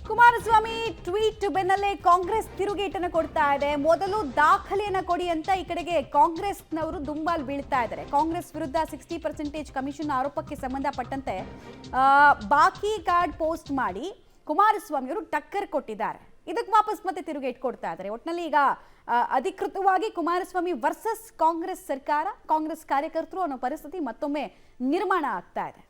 Kumaraswamy tweet ಬೆನ್ನಲ್ಲೇ ಕಾಂಗ್ರೆಸ್ ತಿರುಗೇಟನ್ನು ಕೊಡ್ತಾ ಇದೆ. ಮೊದಲು ದಾಖಲೆಯನ್ನ ಕೊಡಿ ಅಂತ ಈ ಕಡೆಗೆ ಕಾಂಗ್ರೆಸ್ನವರು ದುಂಬಾಲ್ ಬೀಳ್ತಾ ಇದ್ದಾರೆ. ಕಾಂಗ್ರೆಸ್ ವಿರುದ್ಧ 60% ಕಮಿಷನ್ ಆರೋಪಕ್ಕೆ ಸಂಬಂಧಪಟ್ಟಂತೆ ಬಾಕಿ ಕಾರ್ಡ್ ಪೋಸ್ಟ್ ಮಾಡಿ ಕುಮಾರಸ್ವಾಮಿ ಅವರು ಟಕ್ಕರ್ ಕೊಟ್ಟಿದ್ದಾರೆ. ಇದಕ್ಕೆ ವಾಪಸ್ ಮತ್ತೆ ತಿರುಗೇಟ್ ಕೊಡ್ತಾ ಇದ್ದಾರೆ. ಒಟ್ಟಿನಲ್ಲಿ ಈಗ ಅಧಿಕೃತವಾಗಿ ಕುಮಾರಸ್ವಾಮಿ ವರ್ಸಸ್ ಕಾಂಗ್ರೆಸ್ ಸರ್ಕಾರ, ಕಾಂಗ್ರೆಸ್ ಕಾರ್ಯಕರ್ತರು ಅನ್ನೋ ಪರಿಸ್ಥಿತಿ ಮತ್ತೊಮ್ಮೆ ನಿರ್ಮಾಣ ಆಗ್ತಾ ಇದೆ.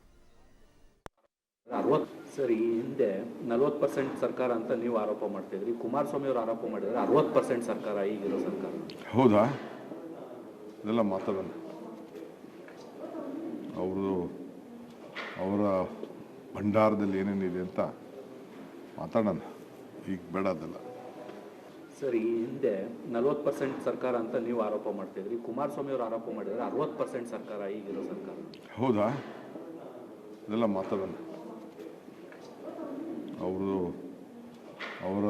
ಸರ್, ಈ ಹಿಂದೆ 40% ಸರ್ಕಾರ ಅಂತ ನೀವು ಆರೋಪ ಮಾಡ್ತಿದ್ರಿ. ಕುಮಾರಸ್ವಾಮಿ ಅವರು ಆರೋಪ ಮಾಡಿದ್ರೆ 60% ಸರ್ಕಾರ ಈಗಿರೋ ಸರ್ಕಾರ. ಹೌದಾ? ಇದೆಲ್ಲ ಮಾತಾಡೋಣ. ಅವರ ಭಂಡಾರದಲ್ಲಿ ಏನೇನಿದೆ ಅಂತ ಮಾತಾಡೋಣ. ಈಗ ಬೇಡ ಅದೆಲ್ಲ. ಸರ್, ಈ ಹಿಂದೆ 40% ಸರ್ಕಾರ ಅಂತ ನೀವು ಆರೋಪ ಮಾಡ್ತಿದ್ರಿ. ಕುಮಾರಸ್ವಾಮಿ ಅವರು ಆರೋಪ ಮಾಡಿದ್ರೆ 60% ಸರ್ಕಾರ ಈಗಿರೋ ಸರ್ಕಾರ. ಹೌದಾ? ಇದೆಲ್ಲ ಮಾತಾಡೋಣ. ಅವರ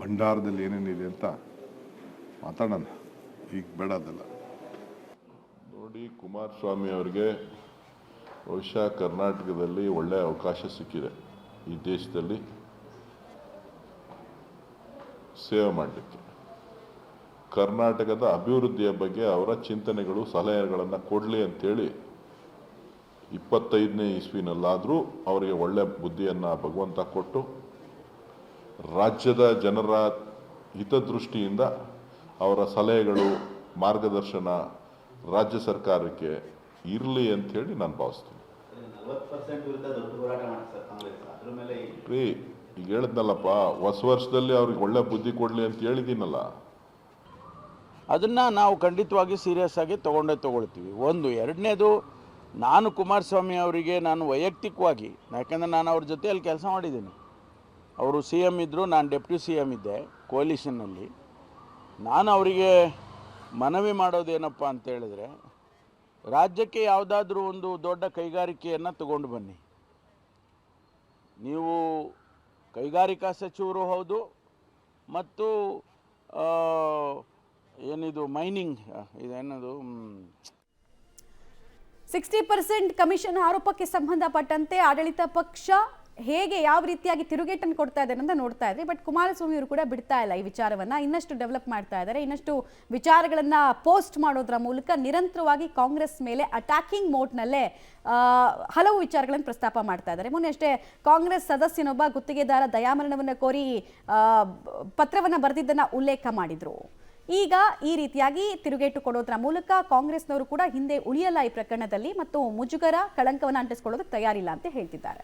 ಭಂಡಾರದಲ್ಲಿ ಏನೇನಿದೆ ಅಂತ ಮಾತಾಡೋಣ. ಈಗ ಬೇಡ ಅದೆಲ್ಲ. ನೋಡಿ, ಕುಮಾರಸ್ವಾಮಿ ಅವರಿಗೆ ಬಹುಶಃ ಕರ್ನಾಟಕದಲ್ಲಿ ಒಳ್ಳೆಯ ಅವಕಾಶ ಸಿಕ್ಕಿದೆ ಈ ದೇಶದಲ್ಲಿ ಸೇವೆ ಮಾಡಲಿಕ್ಕೆ. ಕರ್ನಾಟಕದ ಅಭಿವೃದ್ಧಿಯ ಬಗ್ಗೆ ಅವರ ಚಿಂತನೆಗಳು, ಸಲಹೆಗಳನ್ನು ಕೊಡಲಿ ಅಂತೇಳಿ 25ನೇ ಇಸ್ವಿನಲ್ಲಾದರೂ ಅವರಿಗೆ ಒಳ್ಳೆಯ ಬುದ್ಧಿಯನ್ನು ಭಗವಂತ ಕೊಟ್ಟು ರಾಜ್ಯದ ಜನರ ಹಿತದೃಷ್ಟಿಯಿಂದ ಅವರ ಸಲಹೆಗಳು, ಮಾರ್ಗದರ್ಶನ ರಾಜ್ಯ ಸರ್ಕಾರಕ್ಕೆ ಇರಲಿ ಅಂಥೇಳಿ ನಾನು ಭಾವಿಸ್ತೀನಿ. ರೀ, ಈಗ ಹೇಳಿದ್ನಲ್ಲಪ್ಪ, ಹೊಸ ವರ್ಷದಲ್ಲಿ ಅವ್ರಿಗೆ ಒಳ್ಳೆ ಬುದ್ಧಿ ಕೊಡಲಿ ಅಂತ ಹೇಳಿದ್ದೀನಲ್ಲ. ಅದನ್ನು ನಾವು ಖಂಡಿತವಾಗಿ ಸೀರಿಯಸ್ ಆಗಿ ತಗೊಳ್ತೀವಿ. ಒಂದು. ಎರಡನೇದು, ನಾನು ಕುಮಾರಸ್ವಾಮಿ ಅವರಿಗೆ ನಾನು ವೈಯಕ್ತಿಕವಾಗಿ, ಯಾಕೆಂದರೆ ನಾನು ಅವ್ರ ಜೊತೆಯಲ್ಲಿ ಕೆಲಸ ಮಾಡಿದ್ದೀನಿ. ಅವರು CM ಇದ್ದರು, ನಾನು ಡೆಪ್ಟಿ CM ಇದ್ದೆ ಕೋಲಿಷನ್ನಲ್ಲಿ. ನಾನು ಅವರಿಗೆ ಮನವಿ ಮಾಡೋದೇನಪ್ಪ ಅಂತ ಹೇಳಿದ್ರೆ, ರಾಜ್ಯಕ್ಕೆ ಯಾವುದಾದ್ರೂ ಒಂದು ದೊಡ್ಡ ಕೈಗಾರಿಕೆಯನ್ನು ತಗೊಂಡು ಬನ್ನಿ. ನೀವು ಕೈಗಾರಿಕಾ ಸಚಿವರು ಹೌದು, ಮತ್ತು ಏನಿದು ಮೈನಿಂಗ್ ಇದೇನದು 60% ಕಮಿಷನ್ ಆರೋಪಕ್ಕೆ ಸಂಬಂಧಪಟ್ಟಂತೆ ಆಡಳಿತ ಪಕ್ಷ ಹೇಗೆ ಯಾವ ರೀತಿಯಾಗಿ ತಿರುಗೇಟನ್ನು ಕೊಡ್ತಾ ಇದೆ ಅಂತ ನೋಡ್ತಾ ಇದ್ರಿ. ಬಟ್ ಕುಮಾರಸ್ವಾಮಿ ಅವರು ಕೂಡ ಬಿಡ್ತಾ ಇಲ್ಲ ಈ ವಿಚಾರವನ್ನ, ಇನ್ನಷ್ಟು ಡೆವಲಪ್ ಮಾಡ್ತಾ ಇದ್ದಾರೆ. ಇನ್ನಷ್ಟು ವಿಚಾರಗಳನ್ನ ಪೋಸ್ಟ್ ಮಾಡೋದ್ರ ಮೂಲಕ ನಿರಂತರವಾಗಿ ಕಾಂಗ್ರೆಸ್ ಮೇಲೆ ಅಟ್ಯಾಕಿಂಗ್ ಮೋಡ್ನಲ್ಲೇ ಹಲವು ವಿಚಾರಗಳನ್ನು ಪ್ರಸ್ತಾಪ ಮಾಡ್ತಾ ಇದ್ದಾರೆ. ಮೊನ್ನೆ ಅಷ್ಟೇ ಕಾಂಗ್ರೆಸ್ ಸದಸ್ಯನೊಬ್ಬ ಗುತ್ತಿಗೆದಾರ ದಯಾಮರಣವನ್ನು ಕೋರಿ ಪತ್ರವನ್ನ ಬರೆದಿದ್ದನ್ನ ಉಲ್ಲೇಖ ಮಾಡಿದ್ರು. ಈಗ ಈ ರೀತಿಯಾಗಿ ತಿರುಗೇಟು ಕೊಡೋದ್ರ ಮೂಲಕ ಕಾಂಗ್ರೆಸ್ನವರು ಕೂಡ ಹಿಂದೆ ಉಳಿಯಲ್ಲ ಈ ಪ್ರಕರಣದಲ್ಲಿ, ಮತ್ತು ಮುಜುಗರ, ಕಳಂಕವನ್ನು ಅಂಟಿಸ್ಕೊಳ್ಳೋದಕ್ಕೆ ತಯಾರಿಲ್ಲ ಅಂತ ಹೇಳ್ತಿದ್ದಾರೆ.